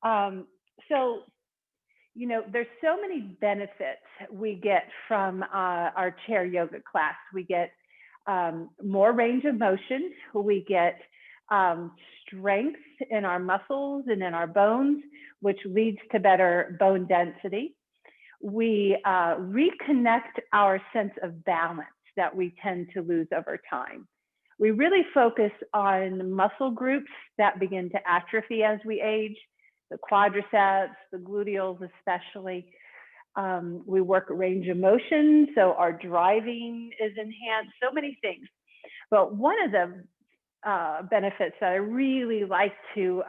Um, so, there's so many benefits we get from our chair yoga class. We get more range of motion. We get um, strength in our muscles and in our bones, which leads to better bone density. We reconnect our sense of balance that we tend to lose over time. We really focus on muscle groups that begin to atrophy as we age, the quadriceps, the gluteals especially. We work range of motion, so our driving is enhanced, so many things. But one of the benefits that I really like to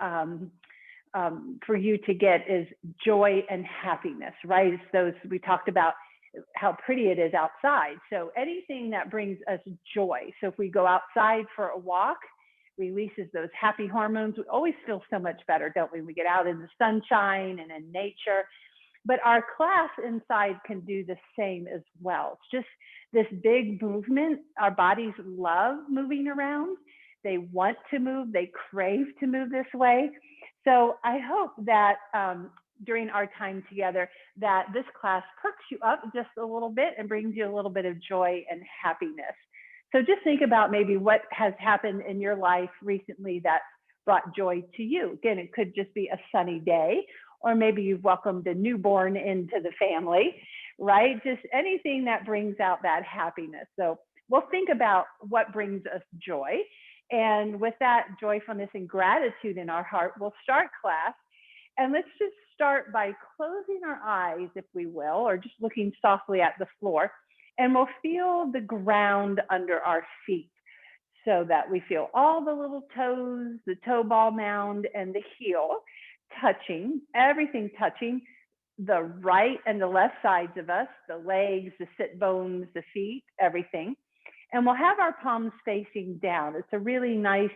for you to get is joy and happiness, right? It's those we talked about how pretty it is outside. So anything that brings us joy. So if we go outside for a walk, releases those happy hormones. We always feel so much better, don't we? We get out in the sunshine and in nature. But our class inside can do the same as well. It's just this big movement. Our bodies love moving around. They want to move. They crave to move this way. So I hope that during our time together, that this class perks you up just a little bit and brings you a little bit of joy and happiness. So just think about maybe what has happened in your life recently that brought joy to you. Again, it could just be a sunny day, or maybe you've welcomed a newborn into the family, right? Just anything that brings out that happiness. So we'll think about what brings us joy. And with that joyfulness and gratitude in our heart, we'll start class. And let's just start by closing our eyes, if we will, or just looking softly at the floor. And we'll feel the ground under our feet so that we feel all the little toes, the toe ball mound, and the heel touching, everything touching the right and the left sides of us, the legs, the sit bones, the feet, everything. And we'll have our palms facing down. It's a really nice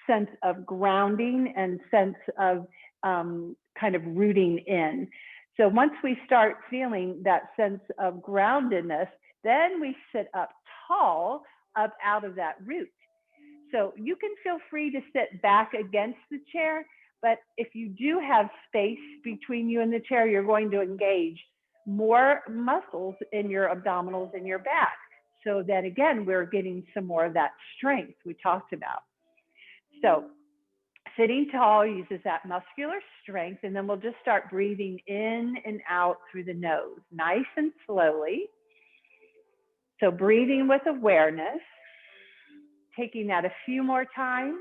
sense of grounding and sense of kind of rooting in. So once we start feeling that sense of groundedness, then we sit up tall, up out of that root. So you can feel free to sit back against the chair, but if you do have space between you and the chair, you're going to engage more muscles in your abdominals and your back. So that again, we're getting some more of that strength we talked about. So sitting tall uses that muscular strength, and then we'll just start breathing in and out through the nose, nice and slowly. So breathing with awareness, taking that a few more times.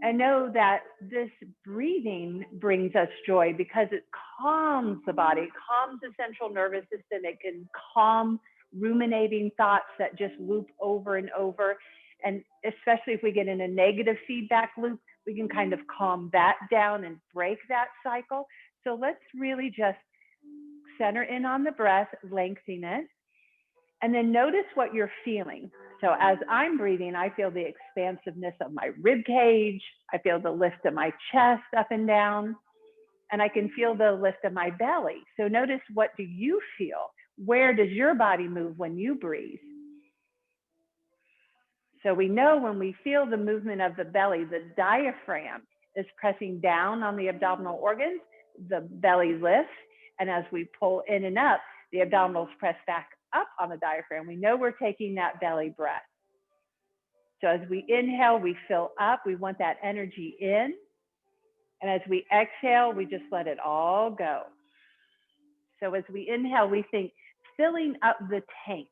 And know that this breathing brings us joy because it calms the body, it calms the central nervous system. It can calm ruminating thoughts that just loop over and over. And especially if we get in a negative feedback loop, we can kind of calm that down and break that cycle. So let's really just center in on the breath, lengthen it, and then notice what you're feeling. So as I'm breathing, I feel the expansiveness of my rib cage. I feel the lift of my chest up and down, and I can feel the lift of my belly. So notice, what do you feel? Where does your body move when you breathe? So we know when we feel the movement of the belly, the diaphragm is pressing down on the abdominal organs, the belly lifts, and as we pull in and up, the abdominals press back up on the diaphragm. We know we're taking that belly breath. So as we inhale, we fill up. We want that energy in. And as we exhale, we just let it all go. So as we inhale, we think filling up the tank.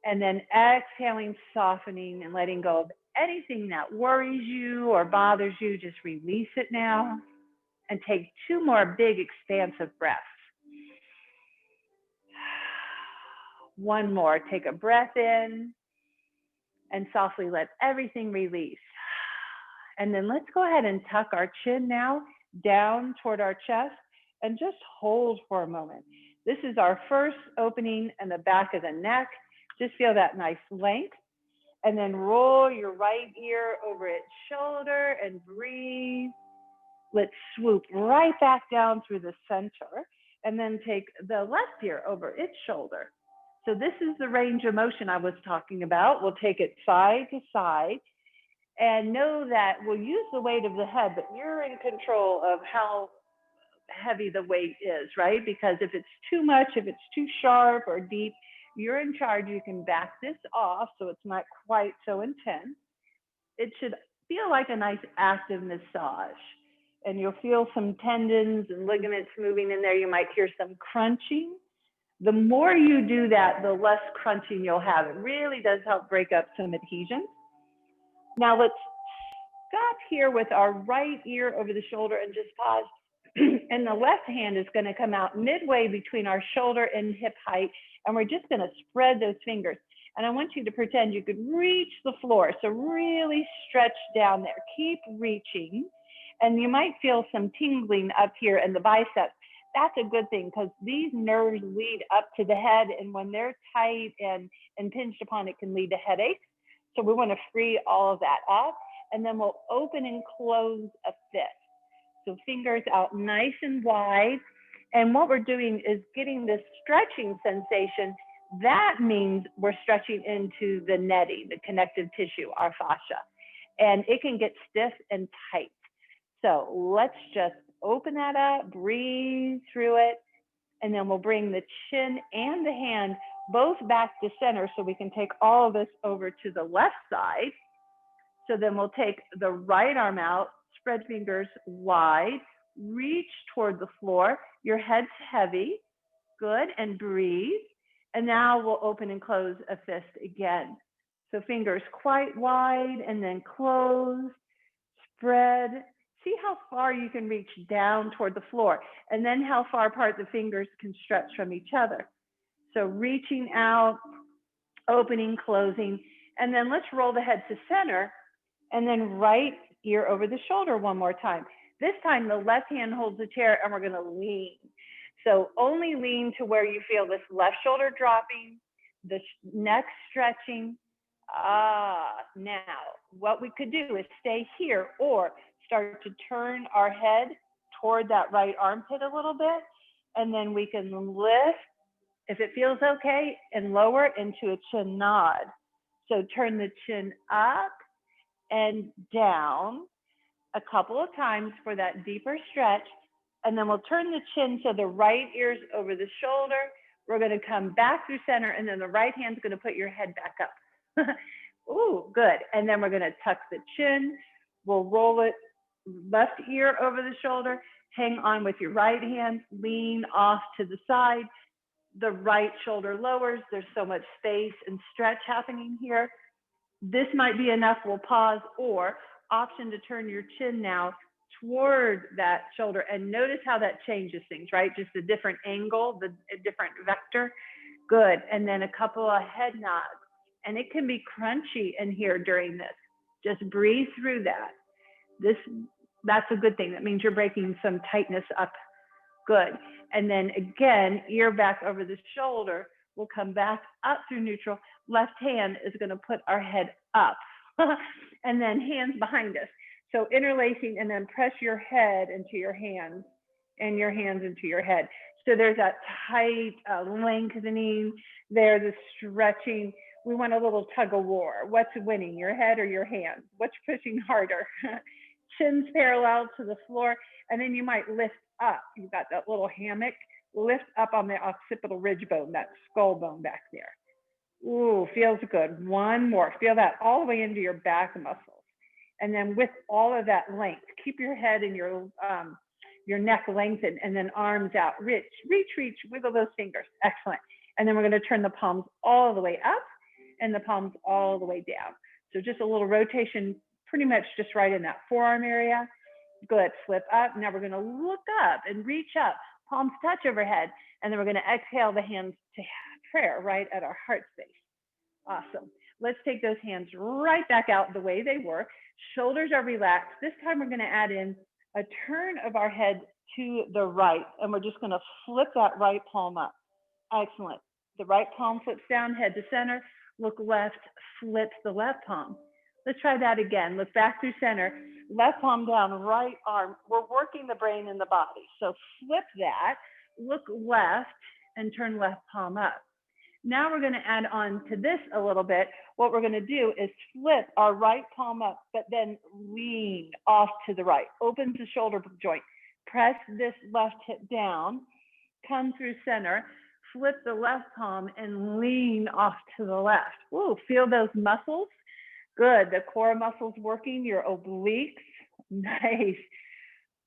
And then exhaling, softening, and letting go of anything that worries you or bothers you. Just release it now. And take 2 more big, expansive breaths. 1 more. Take a breath in and softly let everything release. And then let's go ahead and tuck our chin now down toward our chest and just hold for a moment. This is our first opening in the back of the neck. Just feel that nice length. And then roll your right ear over its shoulder and breathe. Let's swoop right back down through the center and then take the left ear over its shoulder. So this is the range of motion I was talking about. We'll take it side to side. And know that we'll use the weight of the head, but you're in control of how heavy the weight is, right? Because if it's too much, if it's too sharp or deep, you're in charge. You can back this off so it's not quite so intense. It should feel like a nice active massage. And you'll feel some tendons and ligaments moving in there. You might hear some crunching. The more you do that, the less crunching you'll have. It really does help break up some adhesions. Now let's stop here with our right ear over the shoulder and just pause. And the left hand is going to come out midway between our shoulder and hip height. And we're just going to spread those fingers. And I want you to pretend you could reach the floor. So really stretch down there. Keep reaching. And you might feel some tingling up here in the biceps. That's a good thing because these nerves lead up to the head. And when they're tight and impinged upon, it can lead to headaches. So we want to free all of that up. And then we'll open and close a fist. So fingers out nice and wide. And what we're doing is getting this stretching sensation. That means we're stretching into the neti, the connective tissue, our fascia. And it can get stiff and tight. So let's just open that up, breathe through it. And then we'll bring the chin and the hand both back to center so we can take all of this over to the left side. So then we'll take the right arm out, spread fingers wide, reach toward the floor. Your head's heavy. Good. And breathe. And now we'll open and close a fist again. So fingers quite wide and then close, spread. See how far you can reach down toward the floor and then how far apart the fingers can stretch from each other. So reaching out, opening, closing, and then let's roll the head to center and then right ear over the shoulder one more time. This time the left hand holds the chair and we're going to lean. So only lean to where you feel this left shoulder dropping, the neck stretching. Now what we could do is stay here or start to turn our head toward that right armpit a little bit. And then we can lift, if it feels okay, and lower into a chin nod. So turn the chin up and down a couple of times for that deeper stretch. And then we'll turn the chin so the right ear's over the shoulder. We're going to come back through center, and then the right hand's going to put your head back up. Ooh, good. And then we're going to tuck the chin. We'll roll it left ear over the shoulder. Hang on with your right hand. Lean off to the side. The right shoulder lowers. There's so much space and stretch happening here. This might be enough. We'll pause, or option to turn your chin now toward that shoulder and notice how that changes things, right? Just a different angle, a different vector. Good. And then a couple of head nods. And it can be crunchy in here during this. Just breathe through that. That's a good thing. That means you're breaking some tightness up. Good. And then again, ear back over the shoulder. We'll come back up through neutral. Left hand is going to put our head up. And then hands behind us. So interlacing, and then press your head into your hands and your hands into your head. So there's that tight lengthening there, the stretching. We want a little tug of war. What's winning, your head or your hands? What's pushing harder? Chin's parallel to the floor, and then you might lift up. You've got that little hammock. Lift up on the occipital ridge bone, that skull bone back there. Ooh, feels good. One more. Feel that all the way into your back muscles. And then with all of that length, keep your head and your neck lengthened, and then arms out. Reach, wiggle those fingers. Excellent. And then we're going to turn the palms all the way up and the palms all the way down. So just a little rotation, pretty much just right in that forearm area. Good. Flip up. Now we're going to look up and reach up. Palms touch overhead. And then we're going to exhale the hands to prayer right at our heart space. Awesome. Let's take those hands right back out the way they were. Shoulders are relaxed. This time we're going to add in a turn of our head to the right, and we're just going to flip that right palm up. Excellent. The right palm flips down, head to center. Look left, flips the left palm. Let's try that again. Look back through center, left palm down, right arm. We're working the brain and the body. So flip that, look left, and turn left palm up. Now we're going to add on to this a little bit. What we're going to do is flip our right palm up, but then lean off to the right. Opens the shoulder joint. Press this left hip down, come through center, flip the left palm and lean off to the left. Ooh, feel those muscles? Good. The core muscles working, your obliques. Nice.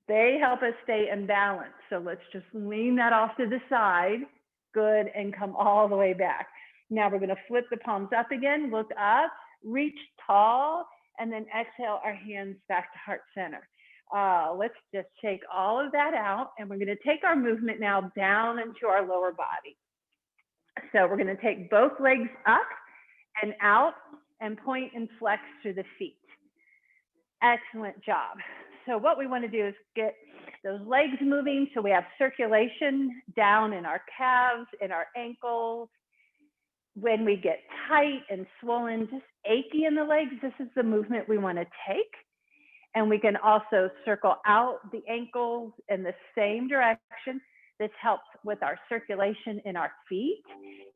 They help us stay in balance. So let's just lean that off to the side. Good. And come all the way back. Now we're going to flip the palms up again, look up, reach tall, and then exhale our hands back to heart center. Let's just shake all of that out. And we're going to take our movement now down into our lower body. So we're going to take both legs up and out and point and flex through the feet. Excellent job. So what we want to do is get those legs moving so we have circulation down in our calves, in our ankles. When we get tight and swollen, just achy in the legs, this is the movement we want to take. And we can also circle out the ankles in the same direction. This helps with our circulation in our feet.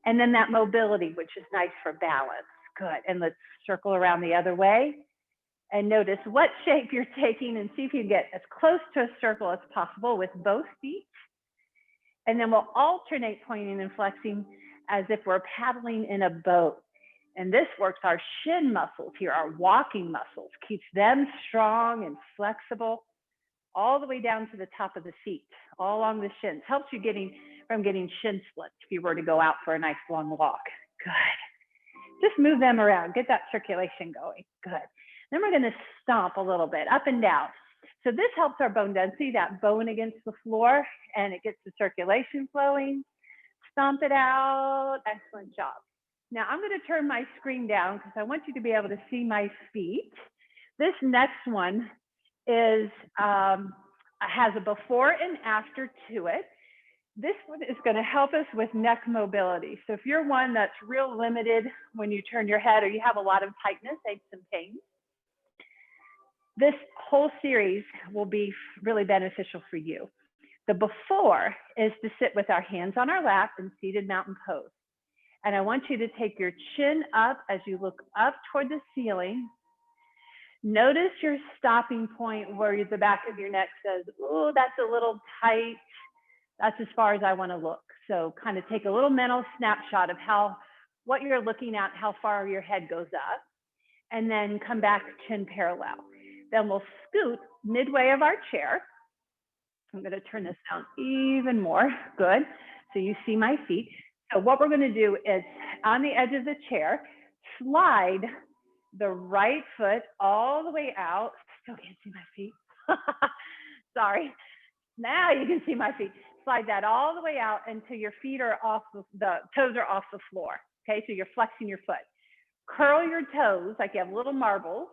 And then that mobility, which is nice for balance. Good. And let's circle around the other way. And notice what shape you're taking and see if you can get as close to a circle as possible with both feet. And then we'll alternate pointing and flexing as if we're paddling in a boat. And this works our shin muscles here, our walking muscles, keeps them strong and flexible all the way down to the top of the feet, all along the shins. Helps you from getting shin splints if you were to go out for a nice long walk. Good. Just move them around, get that circulation going. Good. Then we're going to stomp a little bit up and down. So this helps our bone density, that bone against the floor, and it gets the circulation flowing. Stomp it out. Excellent job. Now I'm going to turn my screen down because I want you to be able to see my feet. This next one is has a before and after to it. This one is going to help us with neck mobility. So if you're one that's real limited when you turn your head or you have a lot of tightness, aches and pains, this whole series will be really beneficial for you. The before is to sit with our hands on our lap in seated mountain pose. And I want you to take your chin up as you look up toward the ceiling. Notice your stopping point where the back of your neck says, oh, that's a little tight. That's as far as I want to look. So kind of take a little mental snapshot of what you're looking at, how far your head goes up, and then come back chin parallel. Then we'll scoot midway of our chair. I'm going to turn this down even more. Good. So you see my feet. So what we're going to do is on the edge of the chair, slide the right foot all the way out. Still can't see my feet. Sorry. Now you can see my feet. Slide that all the way out until your feet are off, the toes are off the floor. Okay, so you're flexing your foot. Curl your toes like you have little marbles.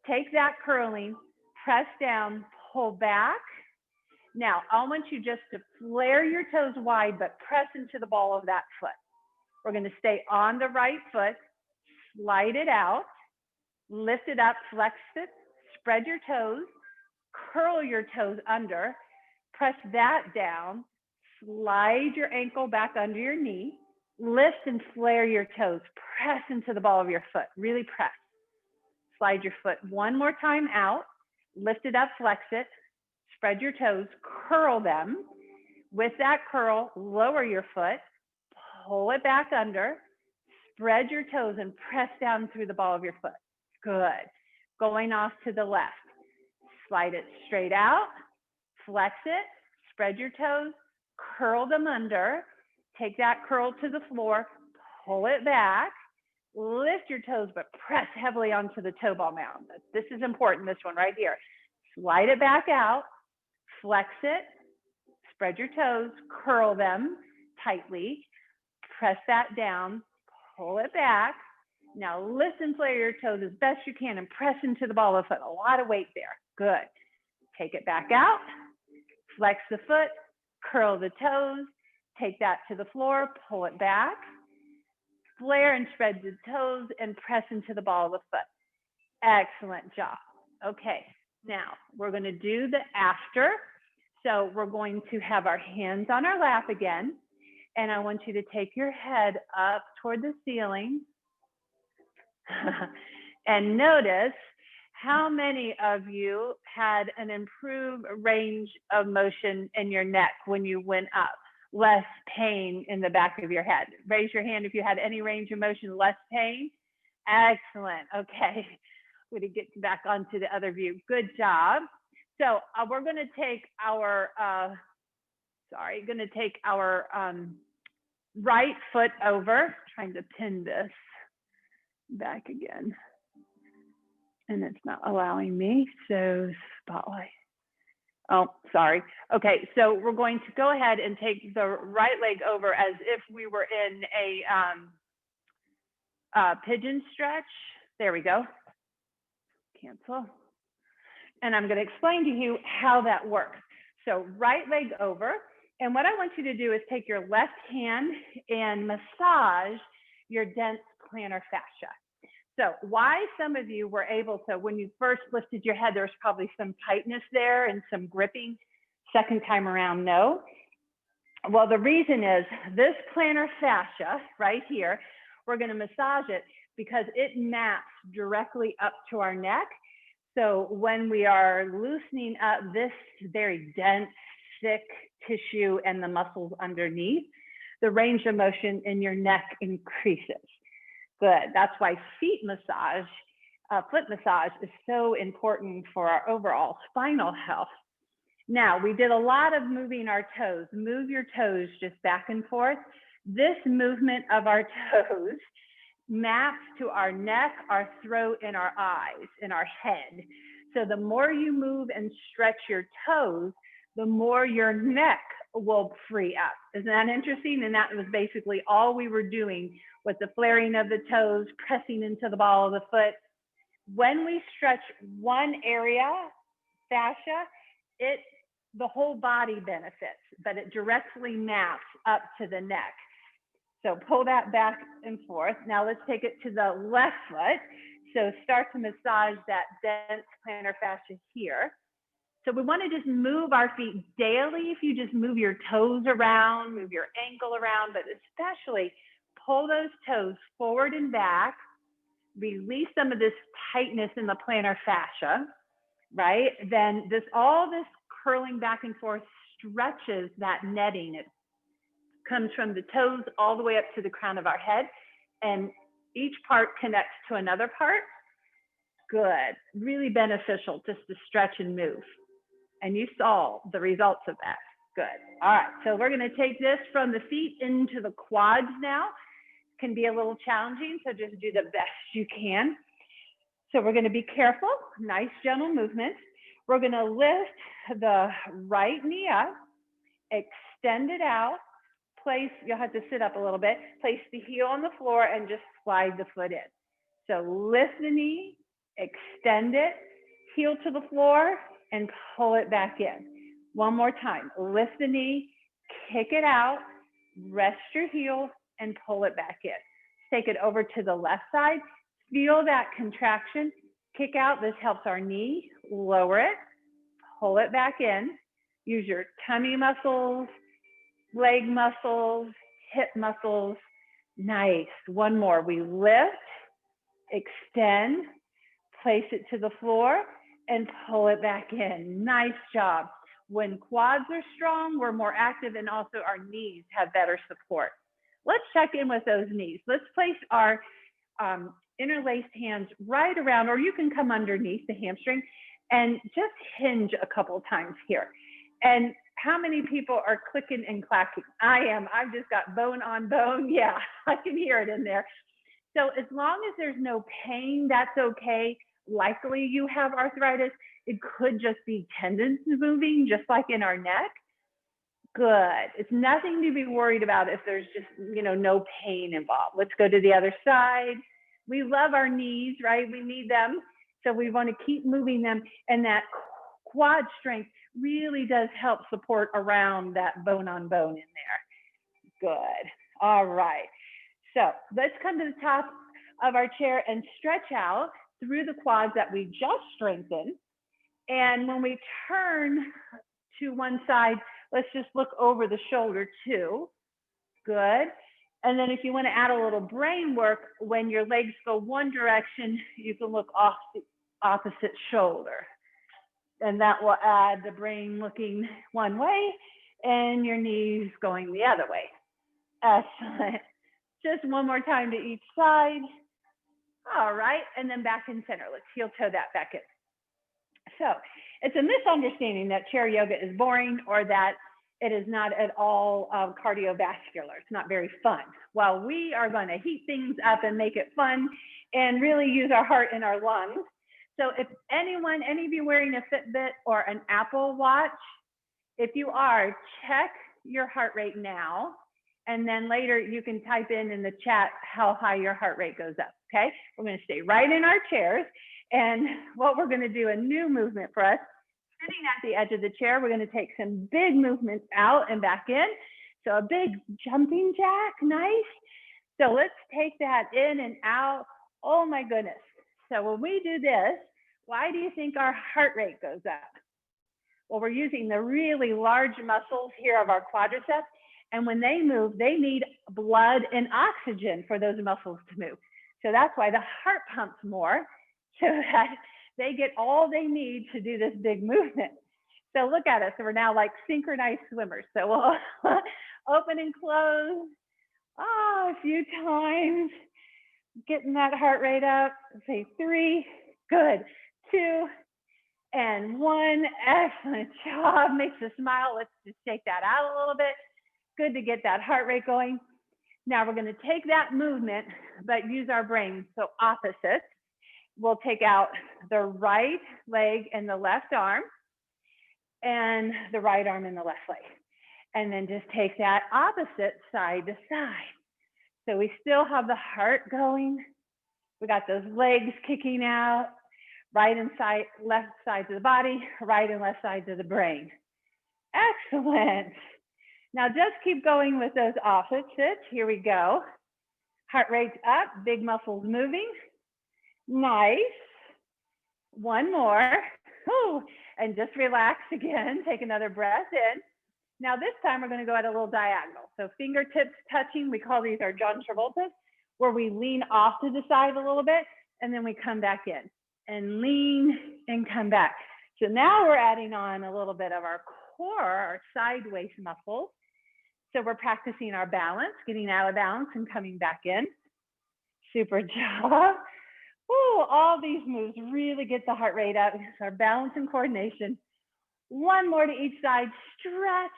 Take that curling, press down, pull back. Now, I want you just to flare your toes wide, but press into the ball of that foot. We're going to stay on the right foot, slide it out, lift it up, flex it, spread your toes, curl your toes under, press that down, slide your ankle back under your knee, lift and flare your toes, press into the ball of your foot, really press. Slide your foot one more time out, lift it up, flex it, spread your toes, curl them. With that curl, lower your foot, pull it back under, spread your toes and press down through the ball of your foot. Good. Going off to the left. Slide it straight out, flex it, spread your toes, curl them under, take that curl to the floor, pull it back, lift your toes, but press heavily onto the toe ball mound. This is important, this one right here. Slide it back out, flex it, spread your toes, curl them tightly, press that down, pull it back. Now lift and flare your toes as best you can and press into the ball of the foot. A lot of weight there. Good. Take it back out, flex the foot, curl the toes, take that to the floor, pull it back, flare and spread the toes and press into the ball of the foot. Excellent job. Okay, now we're going to do the after. So we're going to have our hands on our lap again. And I want you to take your head up toward the ceiling and notice how many of you had an improved range of motion in your neck when you went up, less pain in the back of your head. Raise your hand if you had any range of motion, less pain. Excellent. Okay. We're going to get back onto the other view. Good job. So we're going to take our, right foot over, trying to pin this back again. And it's not allowing me, so spotlight. Oh, sorry. Okay, so we're going to go ahead and take the right leg over as if we were in a pigeon stretch. There we go. Cancel. And I'm going to explain to you how that works. So right leg over. And what I want you to do is take your left hand and massage your dense plantar fascia. So why some of you were able to, when you first lifted your head, there was probably some tightness there and some gripping. Second time around, no. Well, the reason is this plantar fascia right here, we're going to massage it because it maps directly up to our neck. So when we are loosening up this very dense, thick tissue and the muscles underneath, the range of motion in your neck increases. Good. That's why feet massage, foot massage is so important for our overall spinal health. Now, we did a lot of moving our toes. Move your toes just back and forth. This movement of our toes maps to our neck, our throat, and our eyes, and our head. So the more you move and stretch your toes, the more your neck will free up. Isn't that interesting? And that was basically all we were doing with the flaring of the toes, pressing into the ball of the foot. When we stretch one area, fascia, the whole body benefits, but it directly maps up to the neck. So pull that back and forth. Now let's take it to the left foot. So start to massage that dense plantar fascia here. So we want to just move our feet daily. If you just move your toes around, move your ankle around, but especially pull those toes forward and back, release some of this tightness in the plantar fascia, right? Then all this curling back and forth stretches that netting. It comes from the toes all the way up to the crown of our head, and each part connects to another part. Good. Really beneficial just to stretch and move. And you saw the results of that. Good. All right. So we're going to take this from the feet into the quads now. Can be a little challenging, so just do the best you can. So we're going to be careful. Nice, gentle movement. We're going to lift the right knee up, extend it out. Place, you'll have to sit up a little bit, place the heel on the floor and just slide the foot in. So lift the knee, extend it, heel to the floor and pull it back in. One more time, lift the knee, kick it out, rest your heel and pull it back in. Take it over to the left side, feel that contraction, kick out. This helps our knee, lower it, pull it back in, use your tummy muscles, leg muscles, hip muscles. Nice. One more. We lift, extend, place it to the floor, and pull it back in. Nice job. When quads are strong, we're more active, and also our knees have better support. Let's check in with those knees. Let's place our interlaced hands right around, or you can come underneath the hamstring and just hinge a couple times here. And how many people are clicking and clacking? I am. I've just got bone on bone. Yeah, I can hear it in there. So as long as there's no pain, that's okay. Likely you have arthritis. It could just be tendons moving, just like in our neck. Good. It's nothing to be worried about if there's just, no pain involved. Let's go to the other side. We love our knees, right? We need them. So we want to keep moving them. And that quad strength really does help support around that bone on bone in there. Good. All right. So let's come to the top of our chair and stretch out through the quads that we just strengthened. And when we turn to one side, let's just look over the shoulder too. Good. And then if you want to add a little brain work, when your legs go one direction, you can look off the opposite shoulder. And that will add the brain looking one way and your knees going the other way. Excellent. Just one more time to each side. All right, and then back in center. Let's heel toe that back in. So it's a misunderstanding that chair yoga is boring or that it is not at all cardiovascular. It's not very fun. Well, we are going to heat things up and make it fun and really use our heart and our lungs. So if any of you wearing a Fitbit or an Apple Watch, if you are, check your heart rate now. And then later you can type in the chat how high your heart rate goes up, okay? We're gonna stay right in our chairs. And what we're gonna do, a new movement for us, sitting at the edge of the chair, we're gonna take some big movements out and back in. So a big jumping jack, nice. So let's take that in and out. Oh my goodness. So when we do this, why do you think our heart rate goes up? Well, we're using the really large muscles here of our quadriceps. And when they move, they need blood and oxygen for those muscles to move. So that's why the heart pumps more so that they get all they need to do this big movement. So look at us. So we're now like synchronized swimmers. So we'll open and close a few times, getting that heart rate up. Say 3, good, 2, and 1. Excellent job. Makes us smile. Let's just take that out a little bit. Good to get that heart rate going. Now we're going to take that movement, but use our brain. So opposites. We'll take out the right leg and the left arm, and the right arm and the left leg. And then just take that opposite side to side. So we still have the heart going. We got those legs kicking out, right and side, left sides of the body, right and left sides of the brain. Excellent. Now just keep going with those opposites. Here we go. Heart rate's up, big muscles moving. Nice. One more. Ooh. And just relax again. Take another breath in. Now this time we're going to go at a little diagonal. So fingertips touching. We call these our John Travoltas, where we lean off to the side a little bit and then we come back in and lean and come back. So now we're adding on a little bit of our core, our side waist muscles. So we're practicing our balance, getting out of balance and coming back in. Super job. Ooh, all these moves really get the heart rate up. It's our balance and coordination. One more to each side. Stretch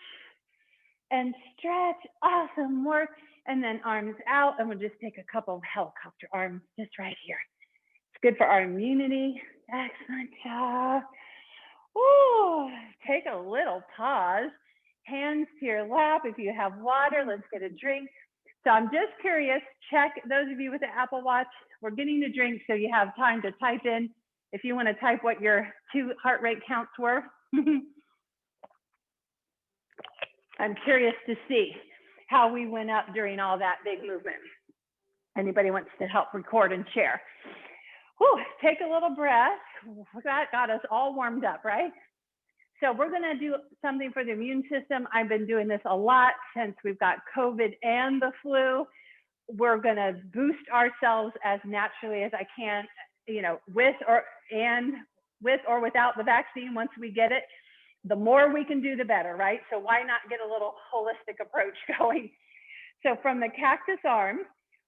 and stretch. Awesome work. And then arms out. And we'll just take a couple of helicopter arms just right here. It's good for our immunity. Excellent job. Ooh, take a little pause. Hands to your lap. If you have water, let's get a drink. So I'm just curious, check those of you with the Apple Watch, we're getting the drink so you have time to type in if you want to type what your 2 heart rate counts were. I'm curious to see how we went up during all that big movement. Anybody wants to help record and share? Whew, take a little breath. That got us all warmed up, right? So we're going to do something for the immune system. I've been doing this a lot since we've got COVID and the flu. We're going to boost ourselves as naturally as I can, you know, with or without the vaccine. Once we get it, the more we can do, the better, right? So why not get a little holistic approach going? So from the cactus arm,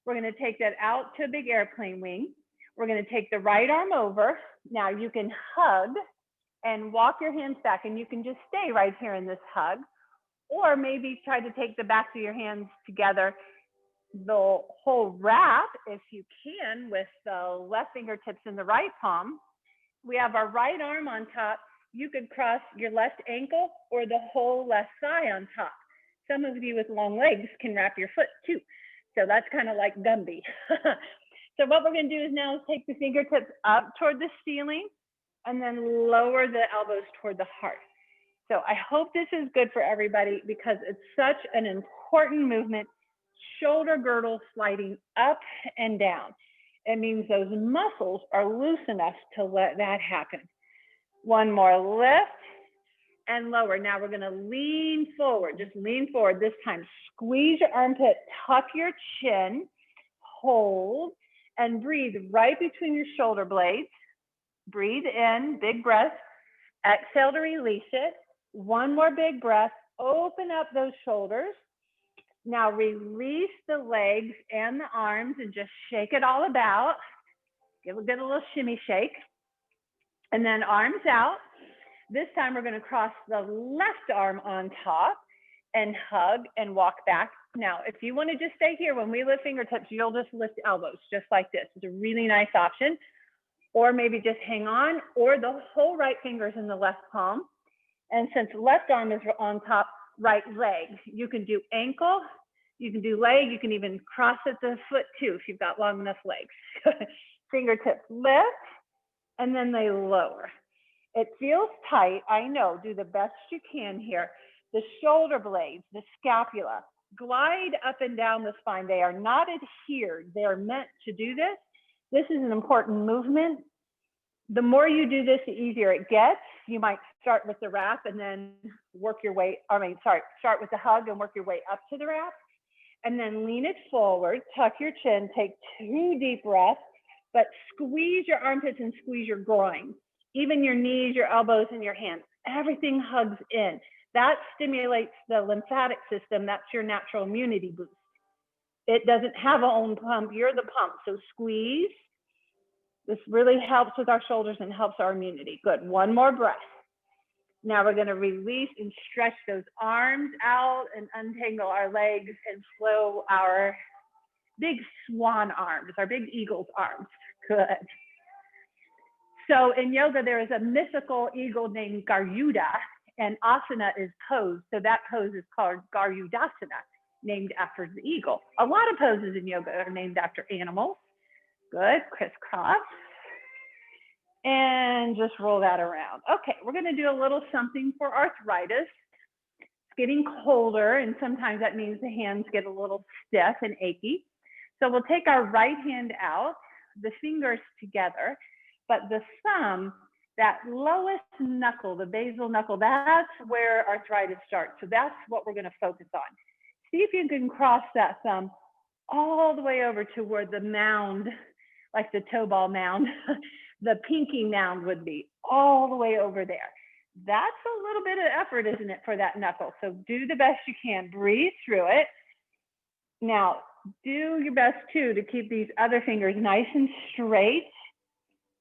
we're going to take that out to a big airplane wing. We're going to take the right arm over. Now you can hug and walk your hands back, and you can just stay right here in this hug, or maybe try to take the backs of your hands together, the whole wrap if you can, with the left fingertips in the right palm. We have our right arm on top. You could cross your left ankle or the whole left thigh on top. Some of you with long legs can wrap your foot too. So that's kind of like Gumby. So what we're going to do is now take the fingertips up toward the ceiling and then lower the elbows toward the heart. So I hope this is good for everybody because it's such an important movement. Shoulder girdle sliding up and down. It means those muscles are loose enough to let that happen. One more lift and lower. Now we're gonna lean forward, just lean forward this time. Squeeze your armpit, tuck your chin, hold, and breathe right between your shoulder blades. Breathe in, big breath. Exhale to release it. One more big breath. Open up those shoulders. Now release the legs and the arms and just shake it all about. Give a little shimmy shake. And then arms out. This time we're gonna cross the left arm on top and hug and walk back. Now, if you wanna just stay here, when we lift fingertips, you'll just lift elbows just like this. It's a really nice option. Or maybe just hang on, or the whole right finger's in the left palm. And since left arm is on top, right leg, you can do ankle, you can do leg, you can even cross at the foot too if you've got long enough legs. Fingertips lift, and then they lower. It feels tight, I know, do the best you can here. The shoulder blades, the scapula, glide up and down the spine. They are not adhered, they are meant to do this. This is an important movement. The more you do this, the easier it gets. You might start with the wrap and then work your way, start with the hug and work your way up to the wrap. And then lean it forward, tuck your chin, take 2 deep breaths, but squeeze your armpits and squeeze your groin. Even your knees, your elbows, and your hands. Everything hugs in. That stimulates the lymphatic system. That's your natural immunity boost. It doesn't have a own pump, you're the pump, so squeeze. This really helps with our shoulders and helps our immunity. Good, one more breath. Now we're gonna release and stretch those arms out and untangle our legs and flow our big swan arms, our big eagle's arms. Good. So in yoga, there is a mythical eagle named Garuda, and asana is pose. So that pose is called Garudasana, named after the eagle. A lot of poses in yoga are named after animals. Good, crisscross. And just roll that around. Okay, we're gonna do a little something for arthritis. It's getting colder, and sometimes that means the hands get a little stiff and achy. So we'll take our right hand out, the fingers together, but the thumb, that lowest knuckle, the basal knuckle, that's where arthritis starts. So that's what we're gonna focus on. See if you can cross that thumb all the way over to where the mound, like the toe ball mound, the pinky mound would be, all the way over there. That's a little bit of effort, isn't it, for that knuckle? So do the best you can, breathe through it. Now, do your best too to keep these other fingers nice and straight.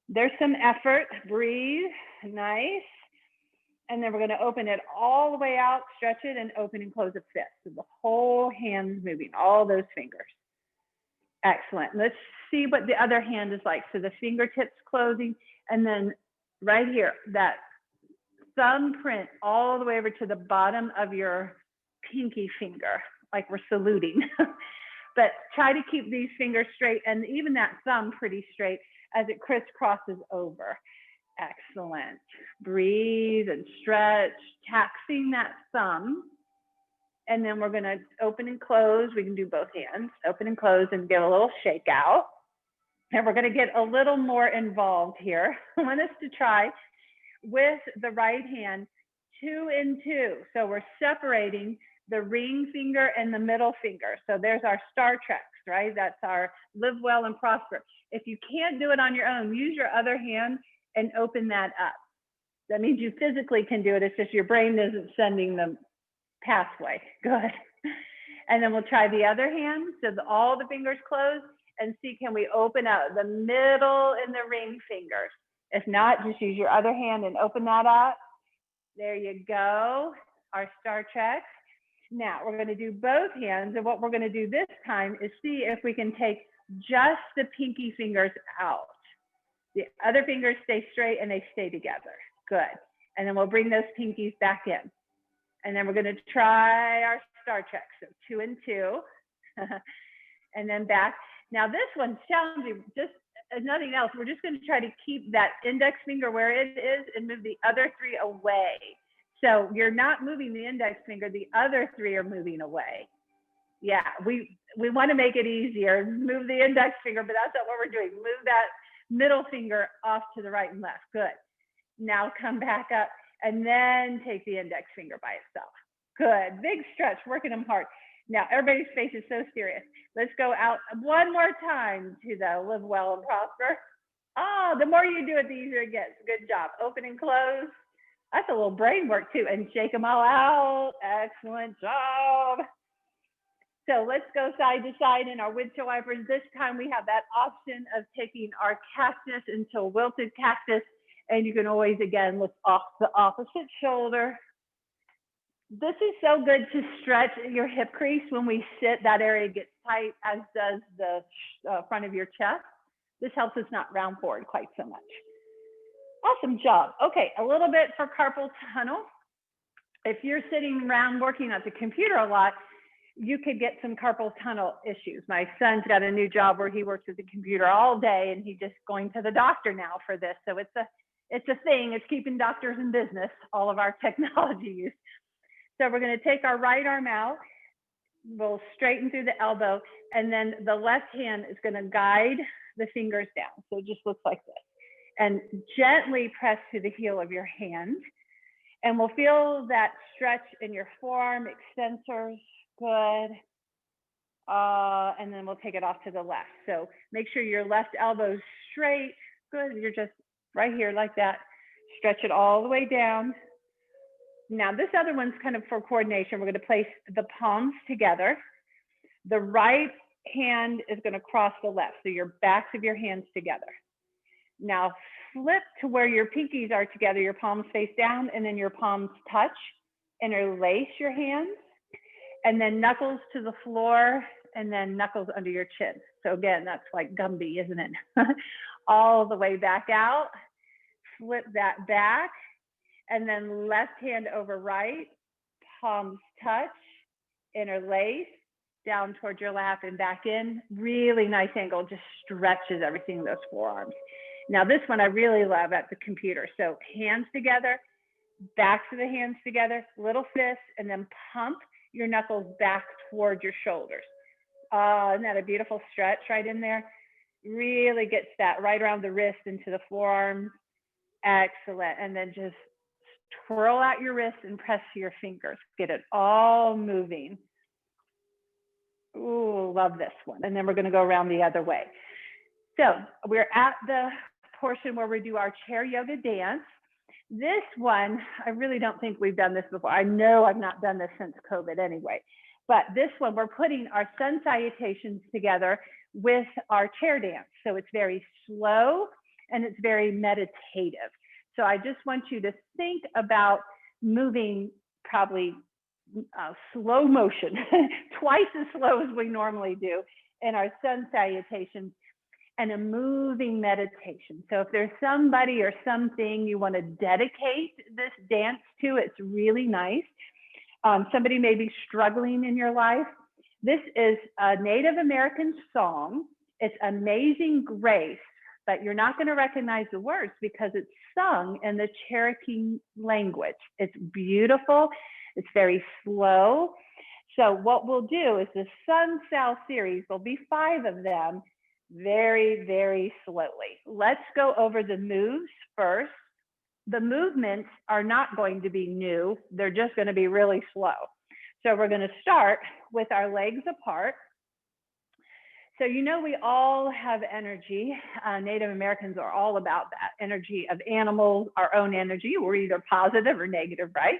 There's some effort, breathe, nice. And then we're gonna open it all the way out, stretch it, and open and close a fist. So the whole hand's moving, all those fingers. Excellent. Let's see what the other hand is like. So the fingertips closing, and then right here, that thumb print all the way over to the bottom of your pinky finger, like we're saluting. But try to keep these fingers straight, and even that thumb pretty straight as it crisscrosses over. Excellent. Breathe and stretch, taxing that thumb. And then we're gonna open and close. We can do both hands, open and close, and give a little shake out. And we're gonna get a little more involved here. I want us to try with the right hand, 2 and 2. So we're separating the ring finger and the middle finger. So there's our Star Treks, right? That's our live well and prosper. If you can't do it on your own, use your other hand and open that up. That means you physically can do it. It's just your brain isn't sending the pathway. Good. And then we'll try the other hand. So all the fingers closed, and see, can we open out the middle and the ring fingers? If not, just use your other hand and open that up. There you go, our Star Trek. Now we're gonna do both hands, and what we're gonna do this time is see if we can take just the pinky fingers out. The other fingers stay straight and they stay together. Good. And then we'll bring those pinkies back in. And then we're gonna try our Star Trek. So 2 and 2, and then back. Now this one's challenging, just as nothing else. We're just gonna try to keep that index finger where it is and move the other 3 away. So you're not moving the index finger, the other 3 are moving away. Yeah, we wanna make it easier. Move the index finger, but that's not what we're doing. Move that middle finger off to the right and left. Good. Now come back up and then take the index finger by itself. Good, big stretch, working them hard. Now, everybody's face is so serious. Let's go out one more time to the live well and prosper. Oh, the more you do it, the easier it gets. Good job. Open and close. That's a little brain work too. And shake them all out. Excellent job. So let's go side to side in our windshield wipers. This time we have that option of taking our cactus into a wilted cactus, and you can always, again, lift off the opposite shoulder. This is so good to stretch your hip crease. When we sit, that area gets tight, as does the front of your chest. This helps us not round forward quite so much. Awesome job. Okay, a little bit for carpal tunnel. If you're sitting around working at the computer a lot, you could get some carpal tunnel issues. My son's got a new job where he works at the computer all day, and he's just going to the doctor now for this. So it's a thing. It's keeping doctors in business, all of our technology use. So we're going to take our right arm out. We'll straighten through the elbow, and then the left hand is going to guide the fingers down. So it just looks like this. And gently press to the heel of your hand. And we'll feel that stretch in your forearm extensors. Good. And then we'll take it off to the left. So make sure your left elbow is straight. Good. You're just right here like that. Stretch it all the way down. Now this other one's kind of for coordination. We're going to place the palms together. The right hand is going to cross the left. So your backs of your hands together. Now flip to where your pinkies are together, your palms face down, and then your palms touch. Interlace your hands, and then knuckles to the floor, and then knuckles under your chin. So again, that's like Gumby, isn't it? All the way back out, flip that back, and then left hand over right, palms touch, interlace, down towards your lap and back in. Really nice angle, just stretches everything in those forearms. Now this one I really love at the computer. So hands together, backs of the hands together, little fist, and then pump your knuckles back toward your shoulders. Isn't that a beautiful stretch right in there? Really gets that right around the wrist into the forearm. Excellent. And then just twirl out your wrist and press to your fingers. Get it all moving. Ooh, love this one. And then we're going to go around the other way. So we're at the portion where we do our chair yoga dance. This one, I really don't think we've done this before. I know I've not done this since COVID anyway. But this one, we're putting our sun salutations together with our chair dance. So it's very slow and it's very meditative. So I just want you to think about moving probably slow motion, twice as slow as we normally do in our sun salutations, and a moving meditation. So if there's somebody or something you want to dedicate this dance to, it's really nice. Somebody may be struggling in your life. This is a Native American song. It's Amazing Grace, but you're not going to recognize the words because it's sung in the Cherokee language. It's beautiful. It's very slow. So what we'll do is the Sun Sal series, there'll be 5 of them, very, very slowly. Let's go over the moves first. The movements are not going to be new. They're just going to be really slow. So we're going to start with our legs apart. So you know we all have energy. Native Americans are all about that energy of animals, our own energy. We're either positive or negative, right?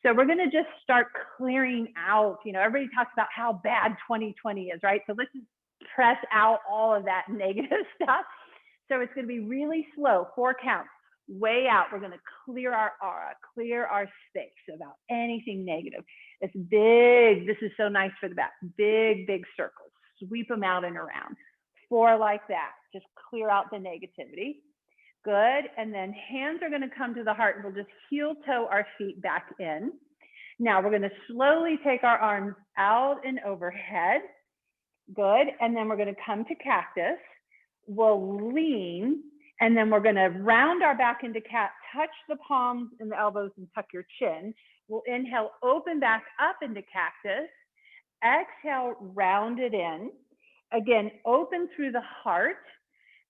So we're going to just start clearing out. You know, everybody talks about how bad 2020 is, right? So let's just press out all of that negative stuff. So it's going to be really slow, 4 counts, way out. We're going to clear our aura, clear our space about anything negative. It's big. This is so nice for the back. Big, big circles. Sweep them out and around. 4 like that. Just clear out the negativity. Good. And then hands are going to come to the heart. We'll just heel toe our feet back in. Now we're going to slowly take our arms out and overhead. Good. And then we're going to come to cactus. We'll lean, and then we're going to round our back into cat, touch the palms and the elbows and tuck your chin. We'll inhale, open back up into cactus. Exhale, round it in. Again, open through the heart,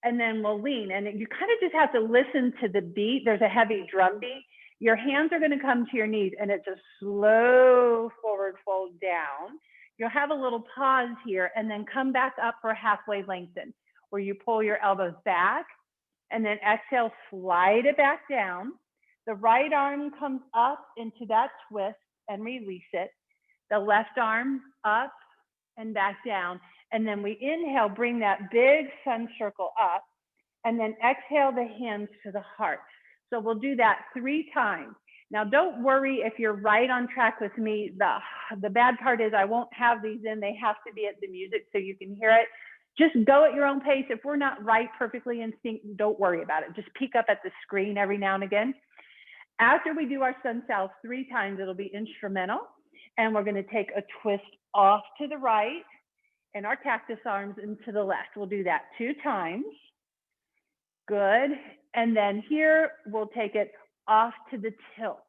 and then we'll lean. And you kind of just have to listen to the beat. There's a heavy drum beat. Your hands are going to come to your knees, and it's a slow forward fold down. You'll have a little pause here, and then come back up for halfway lengthen, where you pull your elbows back, and then exhale, slide it back down. The right arm comes up into that twist and release it. The left arm up and back down. And then we inhale, bring that big sun circle up, and then exhale the hands to the heart. So we'll do that 3 times. Now, don't worry if you're right on track with me. The bad part is I won't have these in. They have to be at the music so you can hear it. Just go at your own pace. If we're not right perfectly in sync, don't worry about it. Just peek up at the screen every now and again. After we do our sun salve 3 times, it'll be instrumental. And we're going to take a twist off to the right and our cactus arms into the left. We'll do that 2 times. Good. And then here, we'll take it off to the tilt.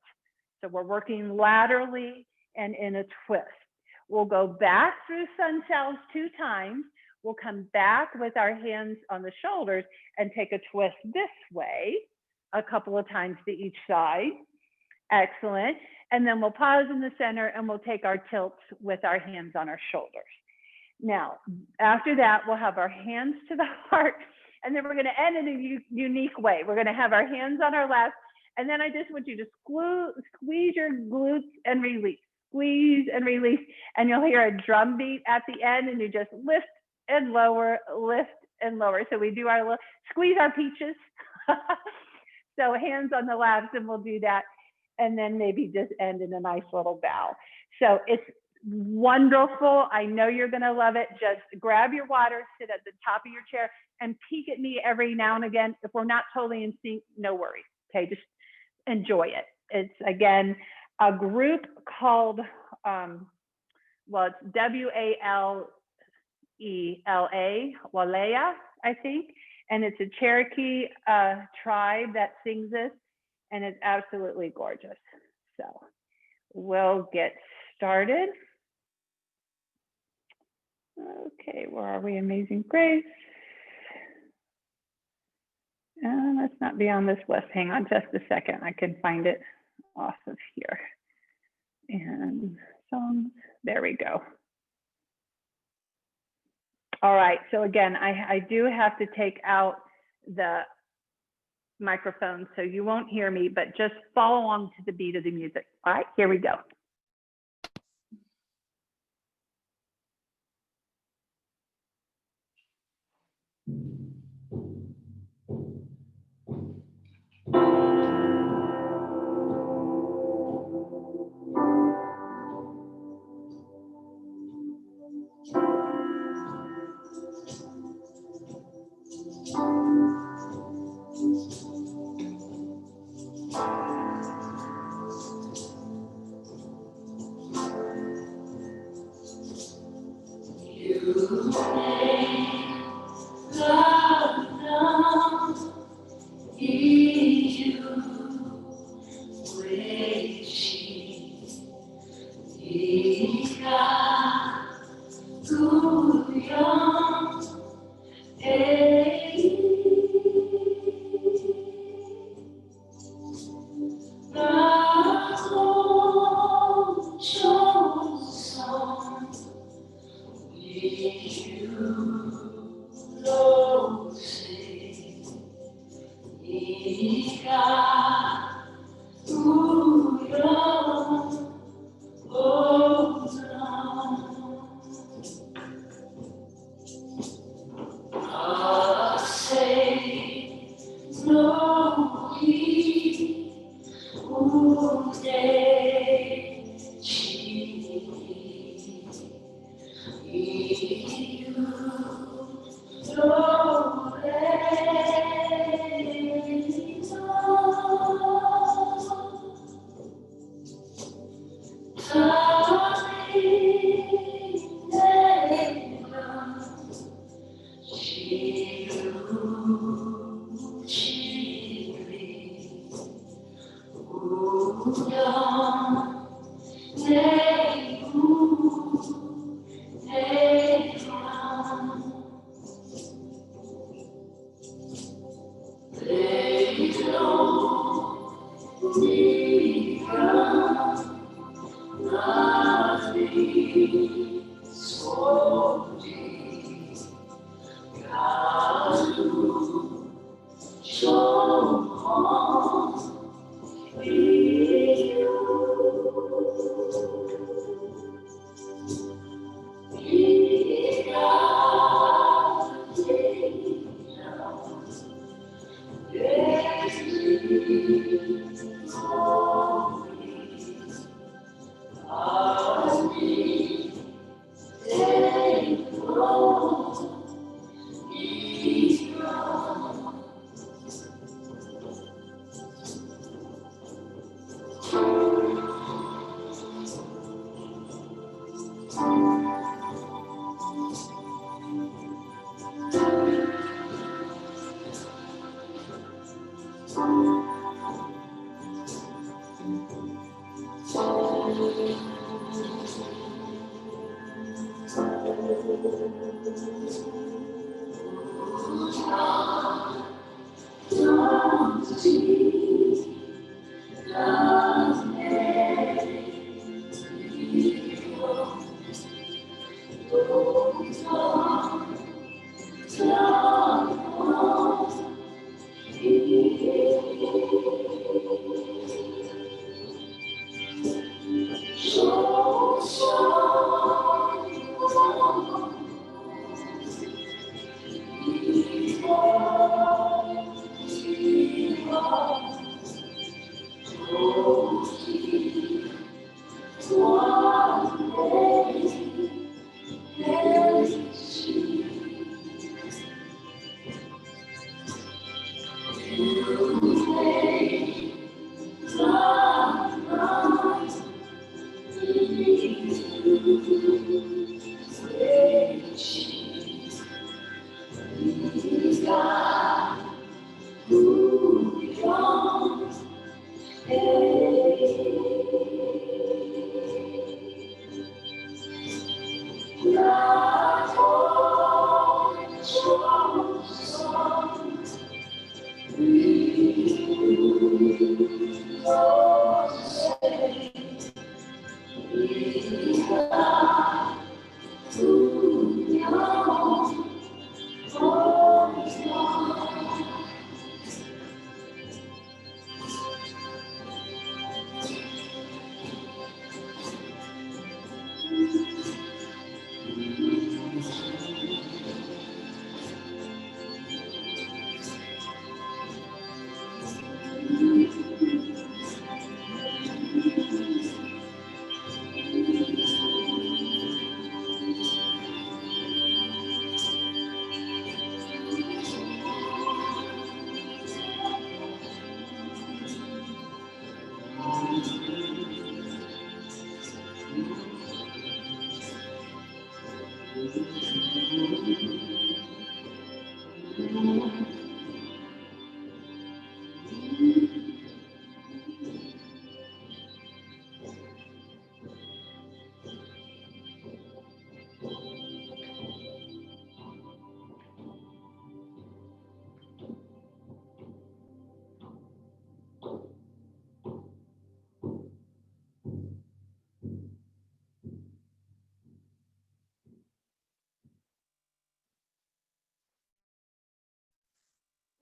So we're working laterally and in a twist. We'll go back through sun salves 2 times. We'll come back with our hands on the shoulders and take a twist this way a couple of times to each side. Excellent. And then we'll pause in the center and we'll take our tilts with our hands on our shoulders. Now, after that, we'll have our hands to the heart, and then we're going to end in a unique way. We're going to have our hands on our laps, and then I just want you to squeeze your glutes and release, squeeze and release, and you'll hear a drum beat at the end, and you just lift and lower, lift and lower. So we do our squeeze our peaches. So hands on the laps, and we'll do that, and then maybe just end in a nice little bow. So it's wonderful. I know you're going to love it. Just grab your water, sit at the top of your chair, and peek at me every now and again. If we're not totally in sync, no worries. Okay, just enjoy it. It's, again, a group called, well, it's W-A-L-E-L-A, Walea, I think. And it's a Cherokee tribe that sings this, and it's absolutely gorgeous. So we'll get started. Okay, where are we? Amazing Grace. Let's not be on this list. Hang on just a second. I can find it off of here. And songs, there we go. All right, so again, I do have to take out the microphone so you won't hear me, but just follow along to the beat of the music. All right, here we go.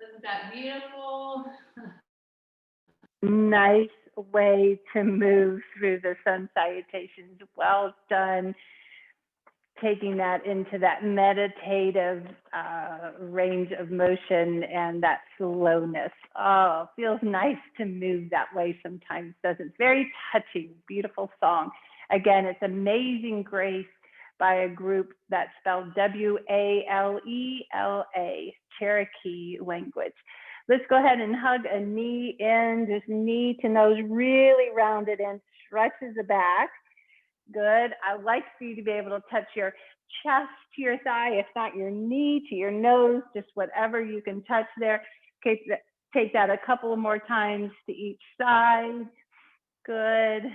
Isn't that beautiful? Nice way to move through the sun salutations. Well done. Taking that into that meditative range of motion and that slowness. Oh, feels nice to move that way sometimes, doesn't it? Very touching, beautiful song. Again, it's Amazing Grace by a group that's spelled W-A-L-E-L-A, Cherokee language. Let's go ahead and hug a knee in, just knee to nose, really rounded in, stretches the back. Good. I like for you to be able to touch your chest to your thigh, if not your knee to your nose, just whatever you can touch there. Okay, take that a couple of more times to each side. Good.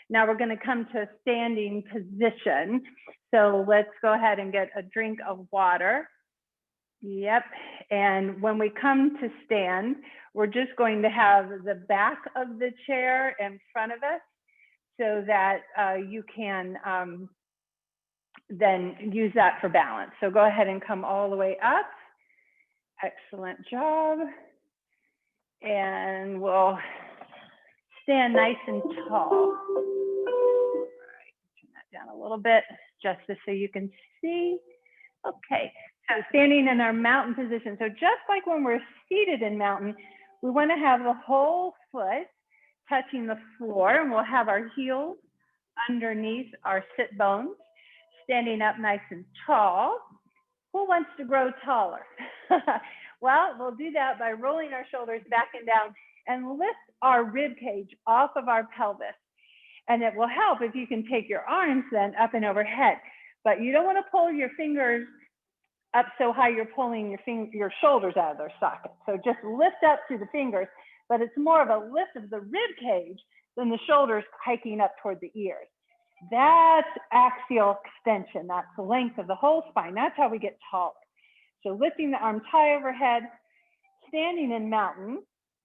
Now we're going to come to a standing position. So let's go ahead and get a drink of water. Yep. And when we come to stand, we're just going to have the back of the chair in front of us, so that you can then use that for balance. So go ahead and come all the way up. Excellent job. And we'll stand nice and tall. All right, turn that down a little bit, just so you can see. Okay, so standing in our mountain position. So just like when we're seated in mountain, we want to have the whole foot touching the floor, and we'll have our heels underneath our sit bones, standing up nice and tall. Who wants to grow taller? Well, we'll do that by rolling our shoulders back and down and lift our rib cage off of our pelvis. And it will help if you can take your arms then up and overhead, but you don't want to pull your fingers up so high you're pulling your shoulders out of their socket. So just lift up through the fingers, but it's more of a lift of the rib cage than the shoulders hiking up toward the ears. That's axial extension. That's the length of the whole spine. That's how we get taller. So lifting the arms high overhead, standing in mountain.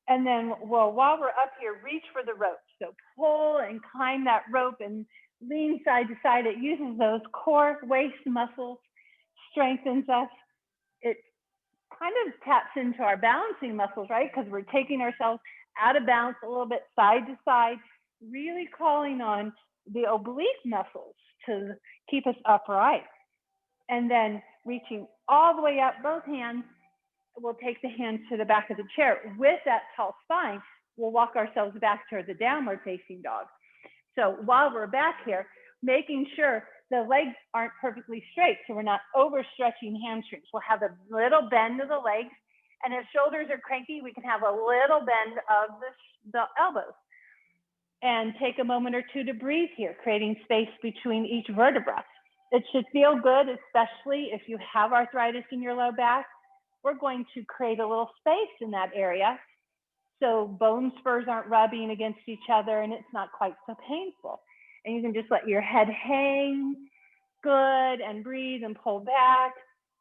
And then, well, while we're up here, reach for the rope. So pull and climb that rope and lean side to side. It uses those core waist muscles, strengthens us. It kind of taps into our balancing muscles, right? Because we're taking ourselves out of balance a little bit side to side, really calling on the oblique muscles to keep us upright. And then reaching all the way up, both hands, we'll take the hands to the back of the chair. With that tall spine, we'll walk ourselves back toward the downward facing dog. So while we're back here, making sure the legs aren't perfectly straight, so we're not overstretching hamstrings. We'll have a little bend of the legs, and if shoulders are cranky, we can have a little bend of the elbows. And take a moment or two to breathe here, creating space between each vertebra. It should feel good, especially if you have arthritis in your low back. We're going to create a little space in that area so bone spurs aren't rubbing against each other and it's not quite so painful. And you can just let your head hang good and breathe and pull back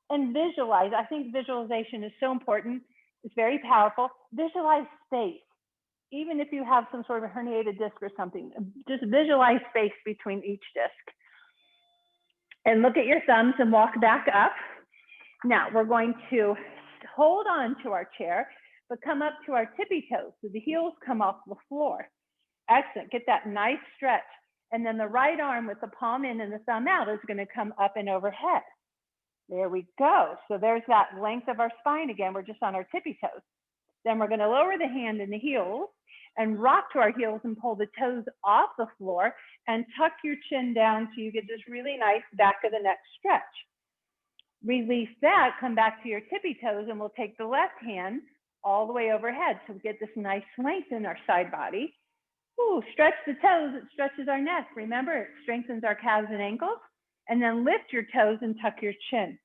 and visualize. I think visualization is so important. It's very powerful. Visualize space. Even if you have some sort of a herniated disc or something, just visualize space between each disc. And look at your thumbs and walk back up. Now we're going to hold on to our chair, but come up to our tippy toes. So the heels come off the floor. Excellent, get that nice stretch. And then the right arm with the palm in and the thumb out is gonna come up and overhead. There we go. So there's that length of our spine again. We're just on our tippy toes. Then we're gonna lower the hand in the heels and rock to our heels and pull the toes off the floor and tuck your chin down so you get this really nice back of the neck stretch. Release that, come back to your tippy toes, and we'll take the left hand all the way overhead. So we get this nice length in our side body. Ooh, stretch the toes, it stretches our neck. Remember, it strengthens our calves and ankles. And then lift your toes and tuck your chin.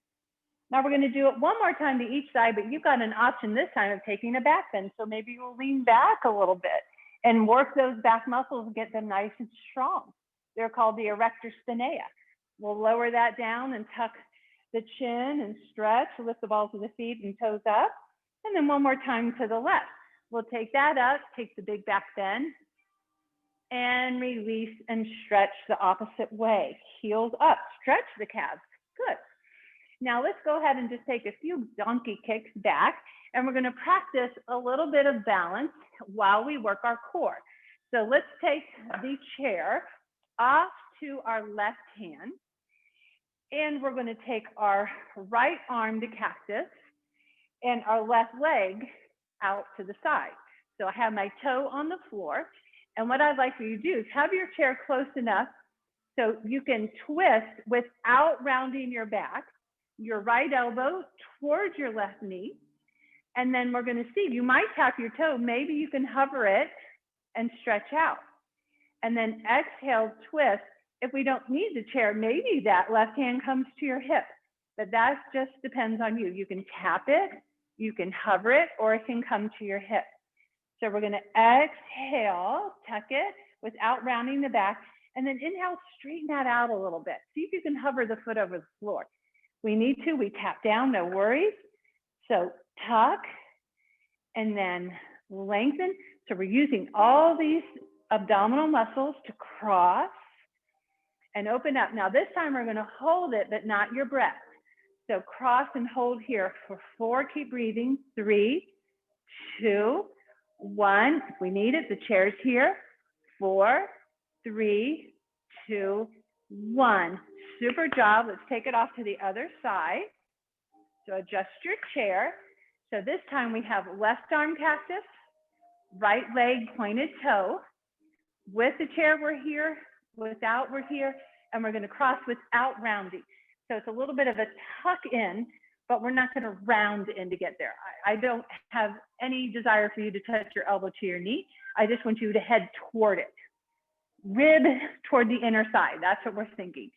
Now we're gonna do it one more time to each side, but you've got an option this time of taking a back bend. So maybe you'll lean back a little bit and work those back muscles and get them nice and strong. They're called the erector spinae. We'll lower that down and tuck the chin and stretch, lift the balls of the feet and toes up. And then one more time to the left. We'll take that up, take the big back bend, and release and stretch the opposite way. Heels up, stretch the calves, good. Now let's go ahead and just take a few donkey kicks back, and we're gonna practice a little bit of balance while we work our core. So let's take the chair off to our left hand, and we're gonna take our right arm to cactus and our left leg out to the side. So I have my toe on the floor, and what I'd like for you to do is have your chair close enough so you can twist without rounding your back, your right elbow towards your left knee. And then we're gonna see, you might tap your toe, maybe you can hover it and stretch out. And then exhale, twist. If we don't need the chair, maybe that left hand comes to your hip, but that just depends on you. You can tap it, you can hover it, or it can come to your hip. So we're gonna exhale, tuck it without rounding the back, and then inhale, straighten that out a little bit. See if you can hover the foot over the floor. We need to, we tap down, no worries. So tuck, and then lengthen. So we're using all these abdominal muscles to cross and open up. Now this time we're gonna hold it, but not your breath. So cross and hold here for 4, keep breathing, 3, 2, 1. If we need it, the chair's here, 4, 3, 2, 1. Super job. Let's take it off to the other side. So adjust your chair. So this time we have left arm cactus, right leg pointed toe. With the chair, we're here. Without, we're here. And we're going to cross without rounding. So it's a little bit of a tuck in, but we're not going to round in to get there. I don't have any desire for you to touch your elbow to your knee. I just want you to head toward it. Rib toward the inner thigh. That's what we're thinking.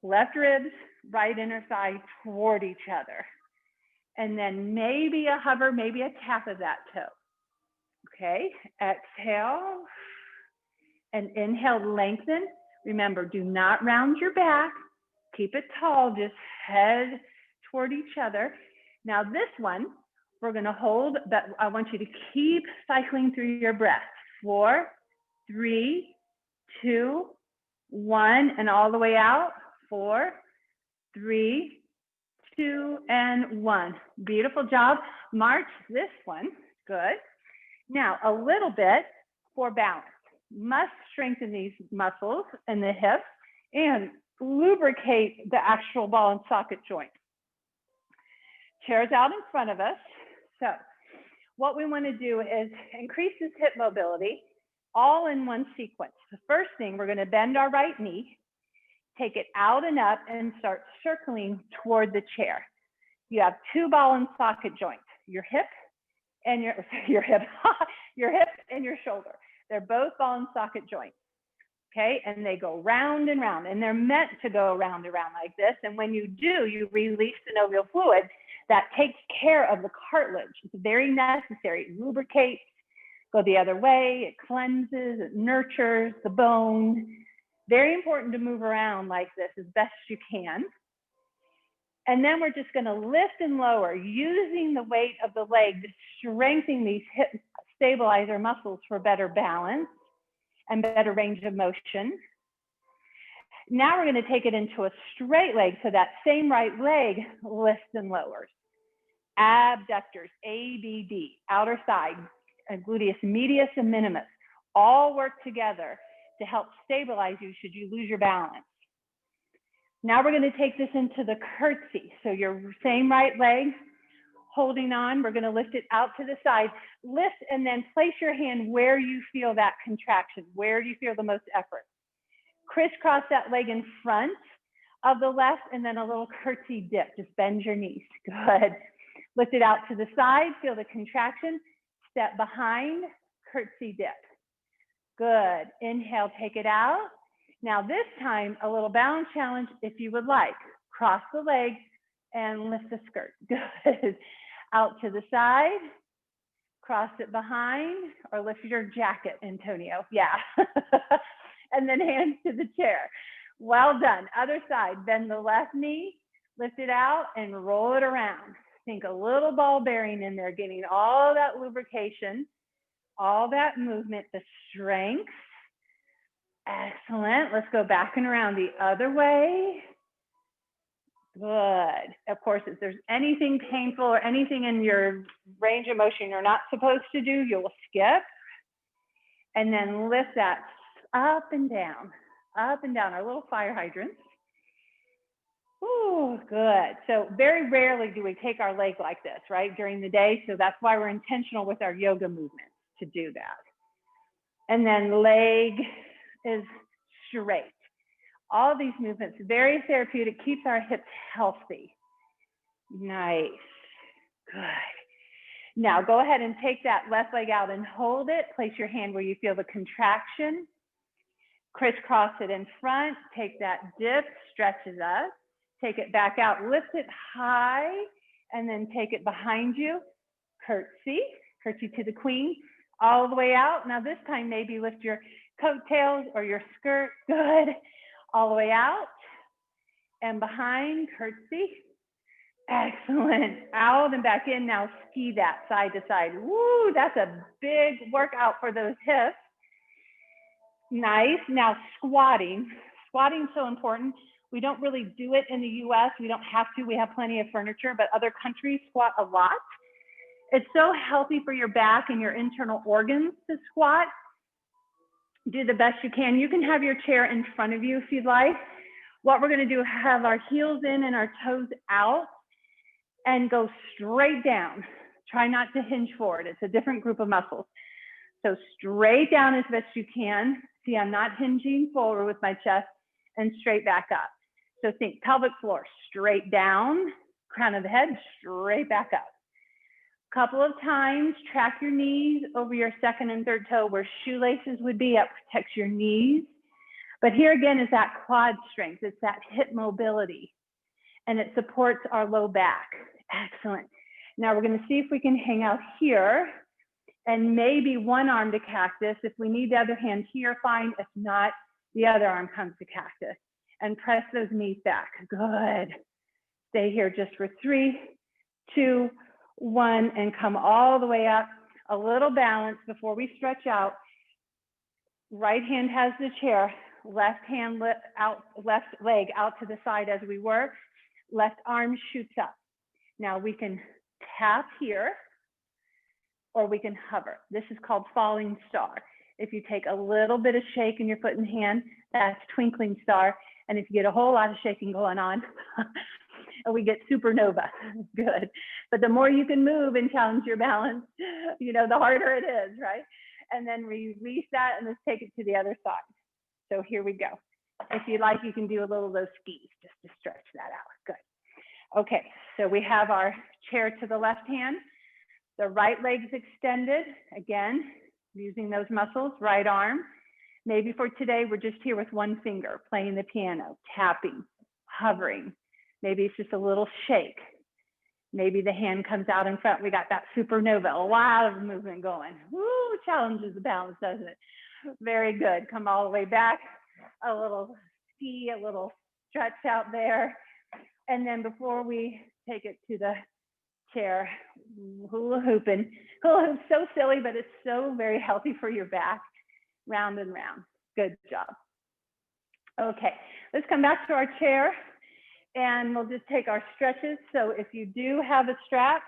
Left ribs, right inner thigh toward each other. And then maybe a hover, maybe a tap of that toe. Okay, exhale and inhale, lengthen. Remember, do not round your back. Keep it tall, just head toward each other. Now this one, We're gonna hold, but I want you to keep cycling through your breath. 4, 3, 2, 1, and all the way out. 4, 3, 2, and 1. Beautiful job. March this one. Good. Now, a little bit for balance. Must strengthen these muscles in the hips and lubricate the actual ball and socket joint. Chairs out in front of us. So what we want to do is increase this hip mobility all in one sequence. The first thing, we're going to bend our right knee, take it out and up, and start circling toward the chair. You have two ball and socket joints, your hip and your hip and your shoulder. They're both ball and socket joints. Okay, and they go round and round, and they're meant to go round and round like this. And when you do, you release synovial fluid that takes care of the cartilage. It's very necessary. It lubricates, go the other way, it cleanses, it nurtures the bone. Very important to move around like this as best you can. And then we're just going to lift and lower using the weight of the leg to strengthen these hip stabilizer muscles for better balance and better range of motion. Now we're going to take it into a straight leg, so that same right leg lifts and lowers. Abductors, ABD, outer side, gluteus medius and minimus, all work together to help stabilize you should you lose your balance. Now we're going to take this into the curtsy. So your same right leg, holding on, we're going to lift it out to the side. Lift and then place your hand where you feel that contraction. Where do you feel the most effort? Crisscross that leg in front of the left, and then a little curtsy dip. Just bend your knees. Good. Lift it out to the side. Feel the contraction. Step behind, curtsy dip. Good. Inhale, take it out. Now this time, a little balance challenge if you would like. Cross the legs and lift the skirt. Good. Out to the side, cross it behind, or lift your jacket, Antonio. Yeah. And then hands to the chair. Well done. Other side, bend the left knee, lift it out, and roll it around. Think a little ball bearing in there, getting all that lubrication, all that movement, the strength. Excellent. Let's go back and around the other way. Good. Of course, if there's anything painful or anything in your range of motion you're not supposed to do, you'll skip. And then lift that up and down, our little fire hydrants. Ooh, good. So very rarely do we take our leg like this, right, during the day. So that's why we're intentional with our yoga movements to do that. And then leg is straight. All of these movements, very therapeutic, keeps our hips healthy. Nice. Good. Now go ahead and take that left leg out and hold it. Place your hand where you feel the contraction. Crisscross it in front. Take that dip, stretches us. Take it back out, lift it high, and then take it behind you. Curtsy, curtsy to the queen, all the way out. Now this time maybe lift your coattails or your skirt. Good. All the way out and behind, curtsy. Excellent. Out and back in. Now ski that side to side. Woo, that's a big workout for those hips. Nice. Now squatting. Squatting so important. We don't really do it in the US. We don't have to. We have plenty of furniture, but other countries squat a lot. It's so healthy for your back and your internal organs to squat. Do the best you can. You can have your chair in front of you if you'd like. What we're going to do, have our heels in and our toes out and go straight down. Try not to hinge forward. It's a different group of muscles. So straight down as best you can. See, I'm not hinging forward with my chest, and straight back up. So think pelvic floor, straight down, crown of the head, straight back up. Couple of times, track your knees over your second and third toe where shoelaces would be. That protects your knees. But here again is that quad strength. It's that hip mobility, and it supports our low back. Excellent. Now we're going to see if we can hang out here, and maybe one arm to cactus. If we need the other hand here, fine. If not, the other arm comes to cactus. And press those knees back. Good. Stay here just for 3, 2, one, and come all the way up. A little balance before we stretch out. Right hand has the chair, left hand out, left leg out to the side as we were. Left arm shoots up. Now we can tap here, or we can hover. This is called falling star. If you take a little bit of shake in your foot and hand, that's twinkling star. And if you get a whole lot of shaking going on, we get supernova. Good. But the more you can move and challenge your balance, you know, the harder it is, right? And then release that and let's take it to the other side. So here we go. If you like, you can do a little of those skis just to stretch that out. Good. Okay, so we have our chair to the left hand. The right leg's extended. Again, using those muscles, right arm. Maybe for today, we're just here with one finger, playing the piano, tapping, hovering. Maybe it's just a little shake. Maybe the hand comes out in front. We got that supernova, a lot of movement going. Woo, challenges the balance, doesn't it? Very good. Come all the way back. A little ski, a little stretch out there. And then before we take it to the chair, hula hooping. Hula hoop's so silly, but it's so very healthy for your back. Round and round. Good job. Okay, let's come back to our chair and we'll just take our stretches. So if you do have a strap,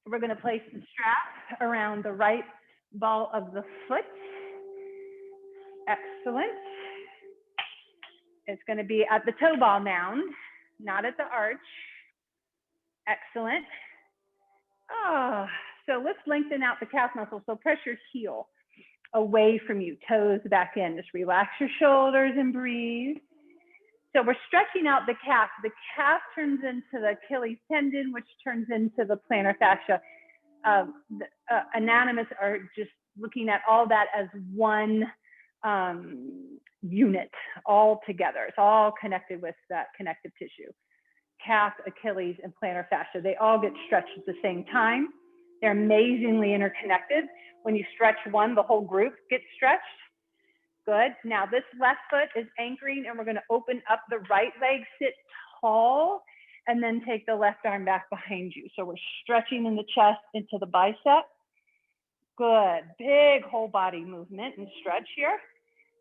we're going to place the strap around the right ball of the foot. Excellent. It's going to be at the toe ball mound, not at the arch. Excellent. So let's lengthen out the calf muscle. So press your heel away from you, toes back in. Just relax your shoulders and breathe. So we're stretching out the calf. The calf turns into the Achilles tendon, which turns into the plantar fascia. Anatomists are just looking at all that as one unit all together. It's all connected with that connective tissue. Calf, Achilles, and plantar fascia, they all get stretched at the same time. They're amazingly interconnected. When you stretch one, the whole group gets stretched. Good. Now this left foot is anchoring and we're going to open up the right leg, sit tall, and then take the left arm back behind you. So we're stretching in the chest into the bicep. Good. Big whole body movement and stretch here.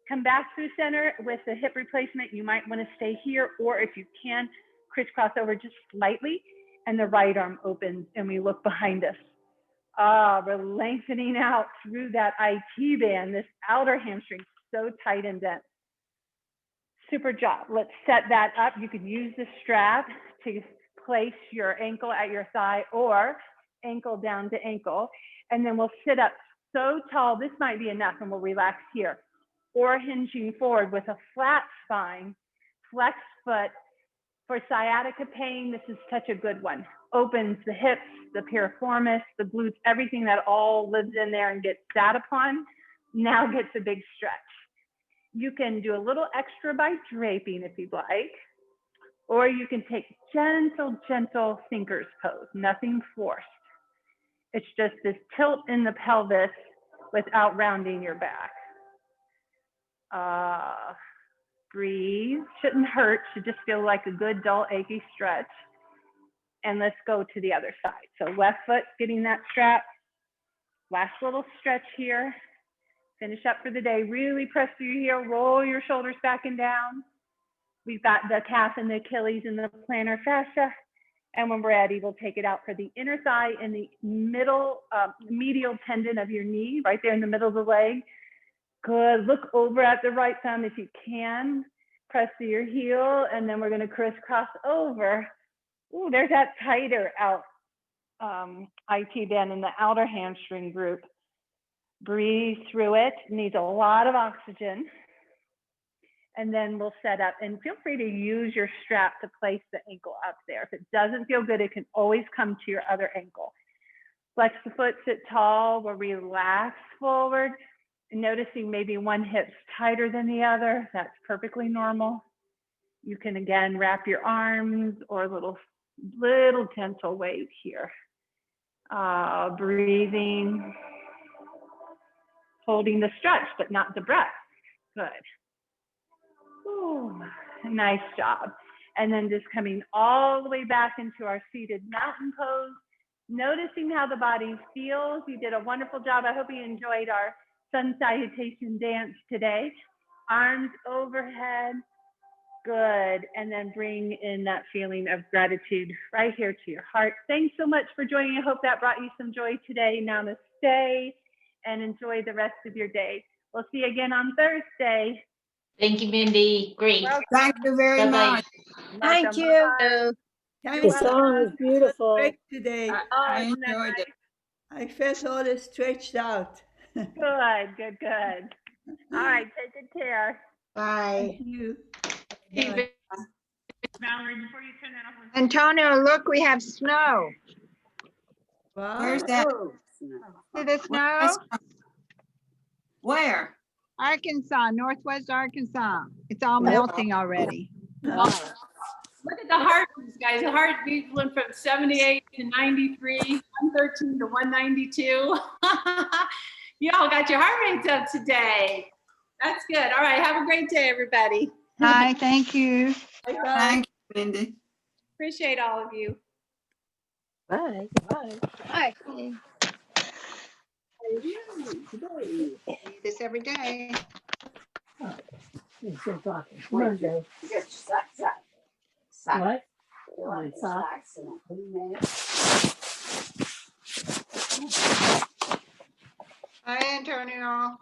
Come back through center with the hip replacement. You might want to stay here, or if you can, crisscross over just slightly, and the right arm opens and we look behind us. We're lengthening out through that IT band, this outer hamstring, so tight and dense. Super job. Let's set that up. You could use the strap to place your ankle at your thigh or ankle down to ankle. And then we'll sit up so tall, this might be enough, and we'll relax here. Or hinging forward with a flat spine, flex foot. For sciatica pain, this is such a good one. Opens the hips, the piriformis, the glutes, everything that all lives in there and gets sat upon, now gets a big stretch. You can do a little extra by draping if you'd like, or you can take gentle, gentle sinker's pose, nothing forced. It's just this tilt in the pelvis without rounding your back. Breathe, shouldn't hurt, should just feel like a good, dull, achy stretch. And let's go to the other side. So left foot, getting that strap. Last little stretch here. Finish up for the day. Really press through your heel, roll your shoulders back and down. We've got the calf and the Achilles and the plantar fascia. And when we're ready, we'll take it out for the inner thigh and the middle, medial tendon of your knee, right there in the middle of the leg. Good. Look over at the right thumb if you can. Press to your heel, and then we're going to crisscross over. Ooh, there's that tighter out IT band in the outer hamstring group. Breathe through it. Needs a lot of oxygen. And then we'll set up, and feel free to use your strap to place the ankle up there. If it doesn't feel good, it can always come to your other ankle. Flex the foot, sit tall. We'll relax forward. Noticing maybe one hip's tighter than the other, that's perfectly normal. You can again wrap your arms or a little gentle wave here. Breathing, holding the stretch, but not the breath. Good. Ooh, nice job. And then just coming all the way back into our seated mountain pose. noticing how the body feels. You did a wonderful job. I hope you enjoyed our sun salutation dance today. Arms overhead. Good. And then bring in that feeling of gratitude right here to your heart. Thanks so much for joining. I hope that brought you some joy today. Namaste, and enjoy the rest of your day. We'll see you again on Thursday. Thank you, Mindy. Great. Welcome. Thank you very Bye-bye. much. Thank Welcome. you. Bye-bye. Thank You're The song was welcome. beautiful. Great today. Oh, I isn't that enjoyed nice? it. I felt all stretched out. Good, good, good. All right, take good care. Bye. Thank you. Hey, Bye. Valerie, before you turn that off. Antonio, look, we have snow. Wow. Where's that? See the snow? Where's- Where? Arkansas, Northwest Arkansas. It's all Nope. melting already. Wow. Look at the heartbeats, guys. The heartbeats went from 78 to 93, 113 to 192. You all got your heart rates up today. That's good. All right. Have a great day, everybody. Hi, thank you. Bye-bye. Thank you, Mindy. Appreciate all of you. Bye. Bye. Hi. This every day. Monday. What? Hi, Antonio.